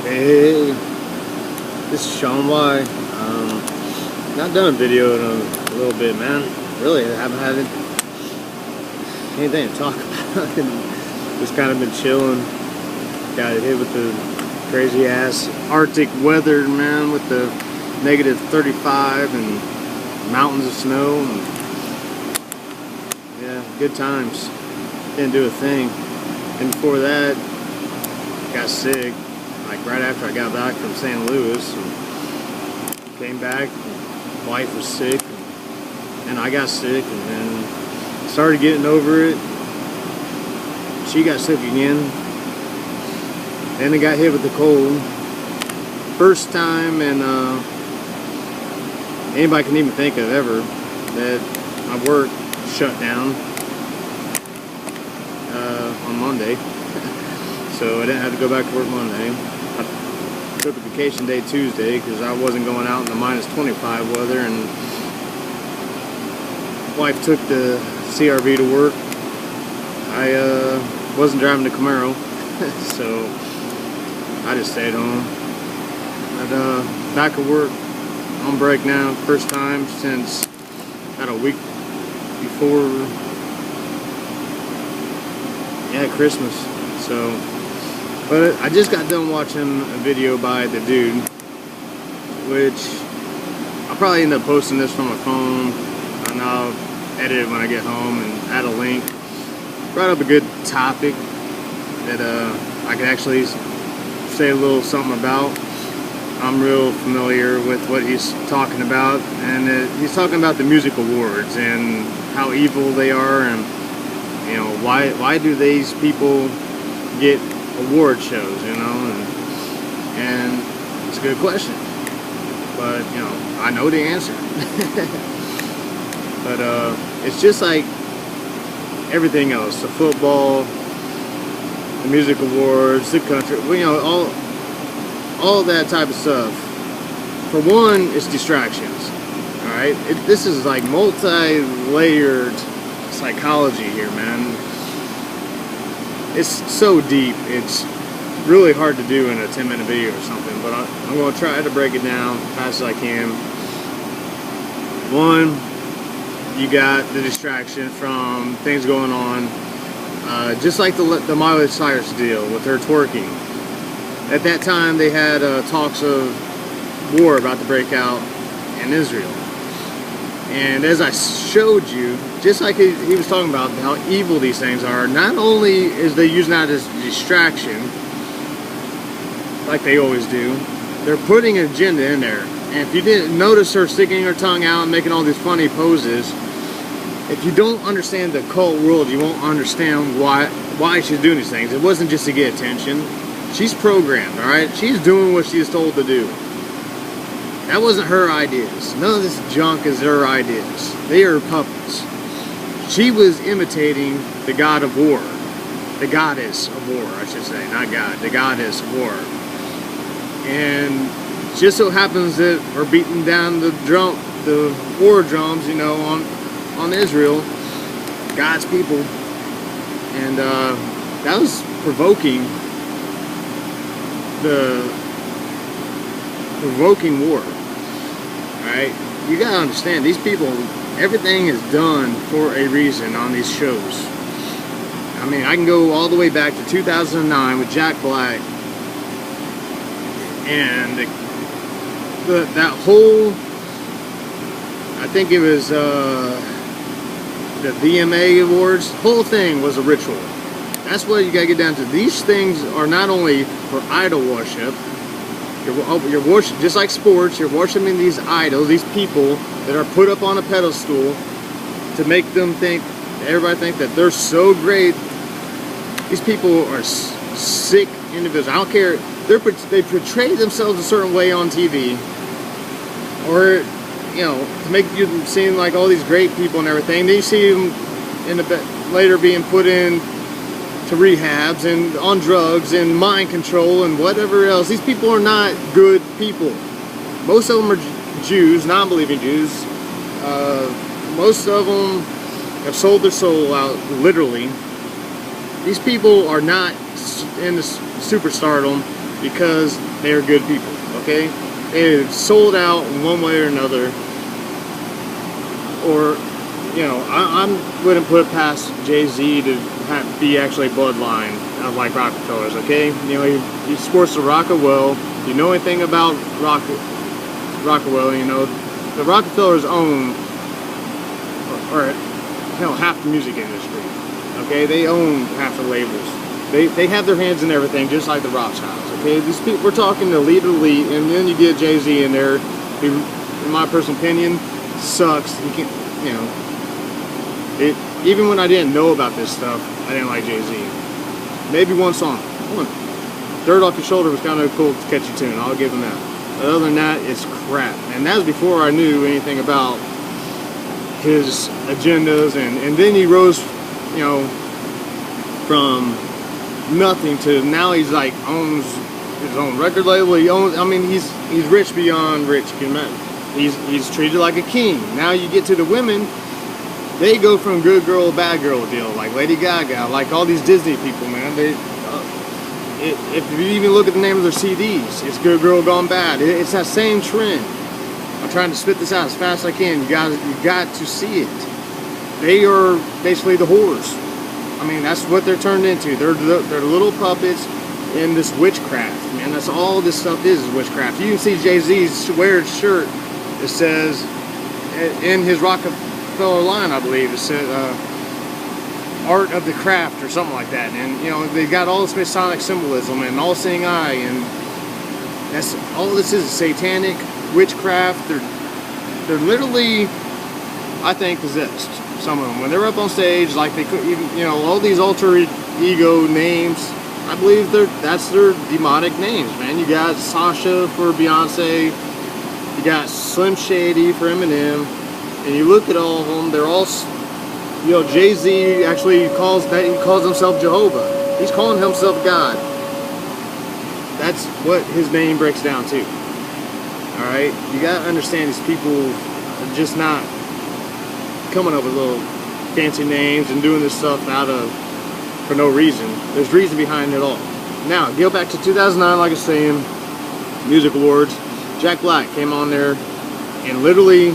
Hey, this is Sean Y. Not done a video in a little bit, man. Really, I haven't had anything to talk about. Just kind of been chilling. Got hit with the crazy ass Arctic weather, man, with the negative 35 and mountains of snow. And yeah, good times. Didn't do a thing. And before that, got sick. Like right after I got back from St. Louis, and came back, wife was sick, and I got sick, and then started getting over it. She got sick again, then I got hit with the cold. First time, and anybody can even think of ever, that my work shut down on Monday. So I didn't have to go back to work Monday. I took a vacation day Tuesday because I wasn't going out in the minus 25 weather, and wife took the CRV to work. I wasn't driving the Camaro, so I just stayed home. But back at work, on break now, first time since about a week before, yeah, Christmas. So. But I just got done watching a video by the dude, which I'll probably end up posting this from my phone, and I'll edit it when I get home and add a link. Brought up a good topic that I could actually say a little something about. I'm real familiar with what he's talking about, and he's talking about the music awards and how evil they are, and you know, why do these people get award shows, you know, and it's a good question, but you know, I know the answer. But it's just like everything else, the football, the music awards, the country, you know, all that type of stuff. For one, it's distractions. All right, this is like multi-layered psychology here, man. It's so deep, it's really hard to do in a 10-minute video or something, but I'm going to try to break it down as fast as I can. One, you got the distraction from things going on, just like the Miley Cyrus deal with her twerking. At that time, they had talks of war about to break out in Israel. And as I showed you, just like he was talking about how evil these things are, not only is they using that as a distraction, like they always do, they're putting an agenda in there. And if you didn't notice her sticking her tongue out and making all these funny poses, if you don't understand the cult world, you won't understand why she's doing these things. It wasn't just to get attention. She's programmed, alright? She's doing what she's told to do. That wasn't her ideas. None of this junk is her ideas. They are puppets. She was imitating the god of war. The goddess of war, I should say. Not God. The goddess of war. And just so happens that we're beating down the war drums, you know, on Israel, God's people. And that was provoking war. Alright, you gotta understand, these people, everything is done for a reason on these shows. I mean, I can go all the way back to 2009 with Jack Black, and that whole, I think it was the VMA Awards, the whole thing was a ritual. That's what you gotta get down to. These things are not only for idol worship. You're worshiping, just like sports, you're worshiping these idols, these people that are put up on a pedestal to make them think, everybody think that they're so great. These people are sick individuals. I don't care. They portray themselves a certain way on TV, or you know, to make you seem like all these great people and everything. Then you see them later being put in to rehabs and on drugs and mind control and whatever else. These people are not good people. Most of them are Jews, non-believing Jews. Most of them have sold their soul out, literally. These people are not in the superstardom because they are good people, okay? They sold out in one way or another. Or, you know, I wouldn't put it past Jay-Z to be actually bloodline of like Rockefellers, okay? You know, he sports the Rockwell. You know anything about Rockwell, you know, the Rockefellers own, or hell, half the music industry, okay? They own half the labels. They have their hands in everything, just like the Rothschilds, okay? These people, we're talking elite, and then you get Jay-Z in there, who, in my personal opinion, sucks. You can't, you know, even when I didn't know about this stuff, I didn't like Jay-Z. Maybe one song. Dirt Off Your Shoulder was kind of a cool, catchy tune. I'll give him that. But other than that, it's crap. And that was before I knew anything about his agendas. And then he rose, you know, from nothing to now he's like owns his own record label. He owns. I mean, he's rich beyond rich. He's treated like a king. Now you get to the women. They go from good girl, bad girl deal, like Lady Gaga, like all these Disney people, man. If you even look at the name of their CDs, it's Good Girl Gone Bad. It's that same trend. I'm trying to spit this out as fast as I can. You got to see it. They are basically the whores. I mean, that's what they're turned into. They're little puppets in this witchcraft, man. That's all this stuff is witchcraft. You can see Jay-Z's weird shirt. It says in his Rockefeller line, I believe, it said art of the craft or something like that. And you know, they got all this Masonic symbolism and all seeing eye, and that's all this is satanic witchcraft. They're literally, I think, possessed. Some of them, when they're up on stage, like they could even, you know, all these alter ego names, I believe that's their demonic names, man. You got Sasha for Beyonce, you got Slim Shady for Eminem, and you look at all of them, they're all, you know, Jay-Z actually calls himself Jehovah. He's calling himself God. That's what his name breaks down to. Alright? You gotta understand these people are just not coming up with little fancy names and doing this stuff for no reason. There's reason behind it all. Now, go back to 2009, like I was saying, Music Awards. Jack Black came on there and literally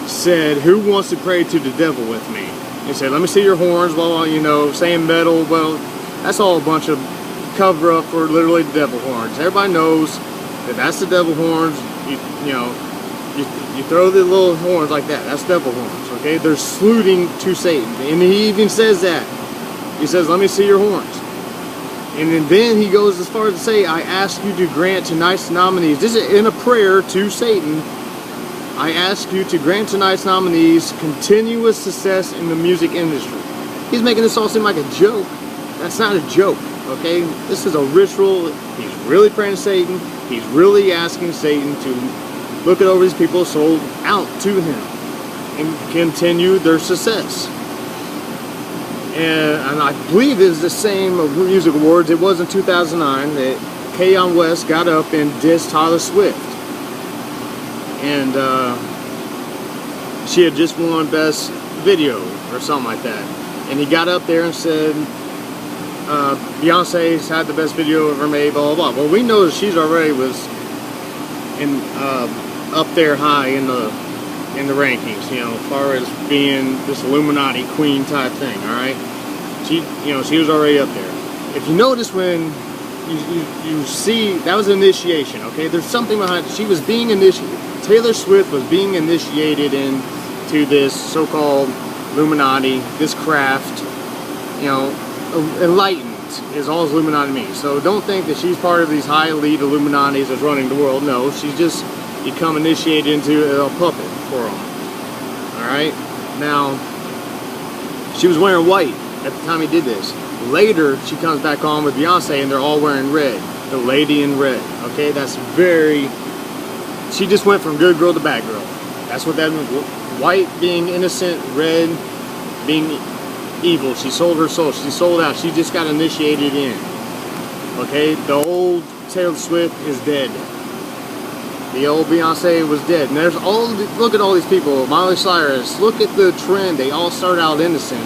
said, "Who wants to pray to the devil with me?" He said, "Let me see your horns," blah, blah, you know, saying metal. Well, that's all a bunch of cover up for literally the devil horns. Everybody knows that that's the devil horns. You know, you throw the little horns like that. That's devil horns, okay? They're saluting to Satan. And he even says that. He says, "Let me see your horns." And then he goes as far as to say, "I ask you to grant tonight's nominees." This is in a prayer to Satan. "I ask you to grant tonight's nominees continuous success in the music industry." He's making this all seem like a joke. That's not a joke, okay? This is a ritual. He's really praying to Satan. He's really asking Satan to look at over these people sold out to him and continue their success. And I believe it's the same Music Awards. It was in 2009 that Kanye West got up and dissed Taylor Swift. And she had just won Best Video or something like that. And he got up there and said, Beyonce's had the best video ever made, blah, blah, blah. Well, we know that she's already was in up there high in the rankings, you know, as far as being this Illuminati queen type thing, all right? She was already up there. If you notice when you see, that was an initiation, okay? There's something behind it. She was being initiated. Taylor Swift was being initiated into this so-called Illuminati, this craft, you know, enlightened is all Illuminati means. So don't think that she's part of these high elite Illuminatis that's running the world. No, she's just become initiated into a puppet for them. Alright? Now, she was wearing white at the time he did this. Later, she comes back on with Beyonce and they're all wearing red. The lady in red. Okay? That's very... She just went from good girl to bad girl. That's what that means. White being innocent, red being evil. She sold her soul. She sold out. She just got initiated in. Okay? The old Taylor Swift is dead. The old Beyonce was dead. And there's all, look at all these people. Miley Cyrus, look at the trend. They all start out innocent.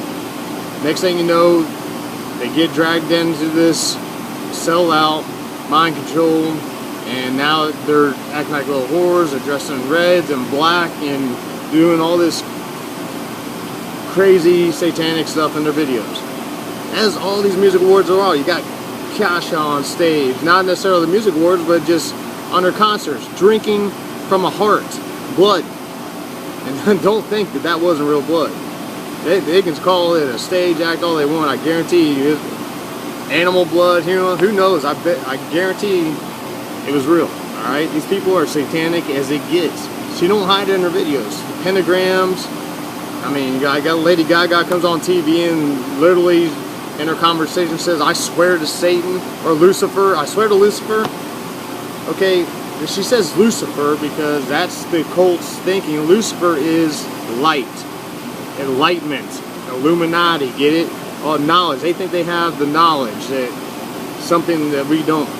Next thing you know, they get dragged into this, sell out, mind control, and now they're acting like little whores. They're dressed in reds and black and doing all this crazy satanic stuff in their videos. As all these music awards are all. You got Kesha on stage, not necessarily the music awards, but just on their concerts, drinking from a heart, blood. And don't think that that wasn't real blood. They can call it a stage act all they want. I guarantee you, animal blood, who knows? I guarantee it was real. All right, these people are satanic as it gets. She don't hide it in her videos. The pentagrams. I mean, I got Lady Gaga comes on TV and literally in her conversation says, "I swear to Satan," or Lucifer. "I swear to Lucifer." Okay, she says Lucifer because that's the cult's thinking. Lucifer is light, enlightenment, Illuminati. Get it? Oh, knowledge. They think they have the knowledge that something that we don't.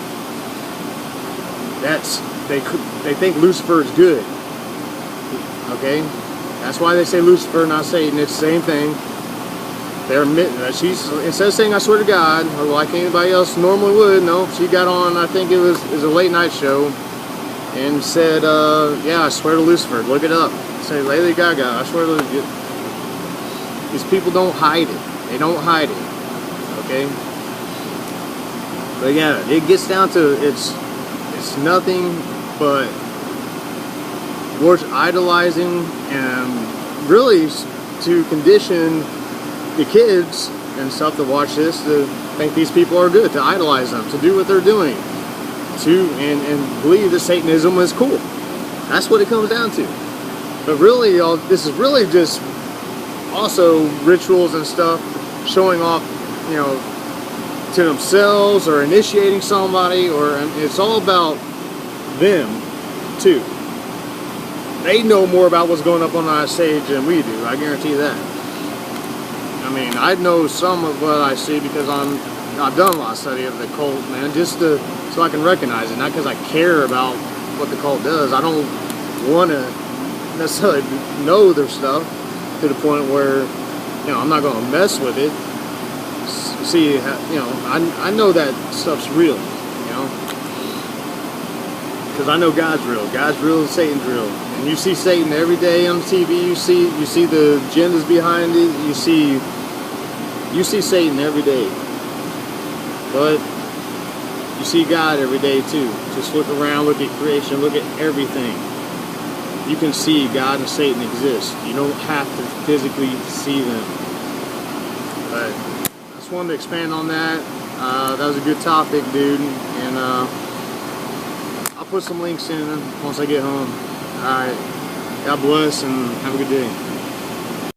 They think Lucifer is good. Okay, that's why they say Lucifer, not Satan. It's the same thing. They're admitting that instead of saying "I swear to God" or like anybody else normally would, no, she got on. I think it was a late night show and said, "Yeah, I swear to Lucifer." Look it up. Say Lady Gaga. I swear to Lucifer. These people don't hide it. They don't hide it. Okay. But yeah, it gets down to it's nothing but idolizing and really to condition the kids and stuff to watch this, to think these people are good, to idolize them, to do what they're doing, and believe that Satanism is cool. That's what it comes down to. But really, this is really just also rituals and stuff, showing off, to themselves or initiating somebody, or it's all about them too. They know more about what's going up on our stage than we do. I guarantee that. I mean, I know some of what I see because I've done a lot of study of the cult, man, just so I can recognize it, not because I care about what the cult does. I don't want to necessarily know their stuff to the point where, I'm not going to mess with it. See, I know that stuff's real, because I know God's real. God's real and Satan's real. And you see Satan every day on TV. You see the agendas behind it. You see Satan every day. But you see God every day too. Just look around, look at creation, look at everything. You can see God and Satan exist. You don't have to physically see them. But I just wanted to expand on that. That was a good topic, dude. And I'll put some links in once I get home. Alright. God bless and have a good day.